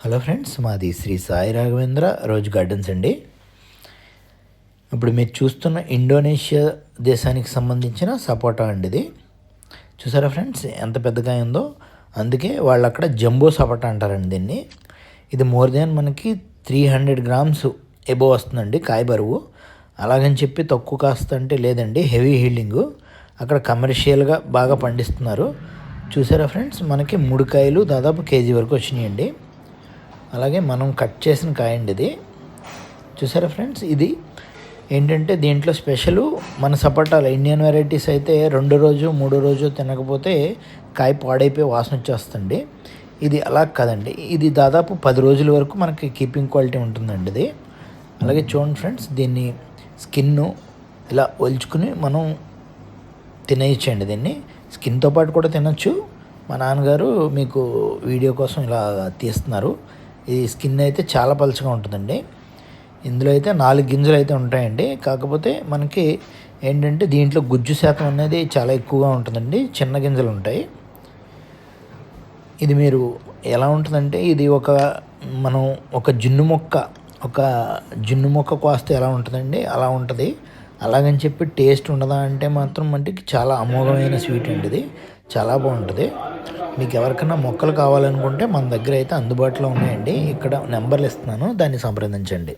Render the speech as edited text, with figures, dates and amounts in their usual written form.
Hello friends, మాది Shri Sai Raghavendra rose gardens అండి. ఇప్పుడు మీరు చూస్తున్న ఇండోనేషియా దేశానికి సంబంధించిన సపోటా అండి. ఇది చూసారా ఫ్రెండ్స్, ఎంత పెద్దగా ఉందో. అందుకే వాళ్ళు అక్కడ జంబో సపోటా అంటారండి దీన్ని. ఇది మోర్ దాన్ మనకి 300 గ్రామ్స్ ఎబో వస్తుందండి కాయ బరువు. అలాగని చెప్పి తక్కువ కాస్త అంటే లేదండి, హెవీ హీల్డింగ్. అక్కడ కమర్షియల్గా బాగా పండిస్తున్నారు. చూసారా ఫ్రెండ్స్, మనకి 3 కాయలు దాదాపు కేజీ వరకు వచ్చినాయండి. అలాగే మనం కట్ చేసిన కాయ అండి ఇది. చూసారా ఫ్రెండ్స్, ఇది ఏంటంటే దీంట్లో స్పెషలు మన సపోటాలు ఇండియన్ వెరైటీస్ అయితే 2 రోజు 3 రోజు తినకపోతే కాయ పాడైపోయి వాసన వచ్చేస్తుంది. ఇది అలా కాదండి, ఇది దాదాపు 10 రోజుల వరకు మనకి కీపింగ్ క్వాలిటీ ఉంటుందండి ఇది. అలాగే చూడండి ఫ్రెండ్స్, దీన్ని స్కిన్ను ఇలా ఒలుచుకుని మనం తినేయచ్చండి. దీన్ని స్కిన్తో పాటు కూడా తినచ్చు. మా నాన్నగారు మీకు వీడియో కోసం ఇలా తీస్తున్నారు. ఈ స్కిన్ అయితే చాలా పలుచగా ఉంటుందండి. ఇందులో అయితే 4 గింజలు అయితే ఉంటాయండి. కాకపోతే మనకి ఏంటంటే దీంట్లో గుజ్జు శాతం అనేది చాలా ఎక్కువగా ఉంటుందండి. చిన్న గింజలు ఉంటాయి. ఇది మీరు ఎలా ఉంటుందంటే ఇది మనం ఒక జున్ను మొక్క కోస్తే ఎలా ఉంటుందండి అలా ఉంటుంది. అలాగని చెప్పి టేస్ట్ ఉండదా అంటే మాత్రం మనకి చాలా అమోఘమైన స్వీట్ అండి. ఇది చాలా బాగుంటుంది. మీకు ఎవరికైనా మొక్కలు కావాలనుకుంటే మన దగ్గర అయితే అందుబాటులో ఉన్నాయండి. ఇక్కడ నెంబర్లు ఇస్తున్నాను, దాన్ని సంప్రదించండి.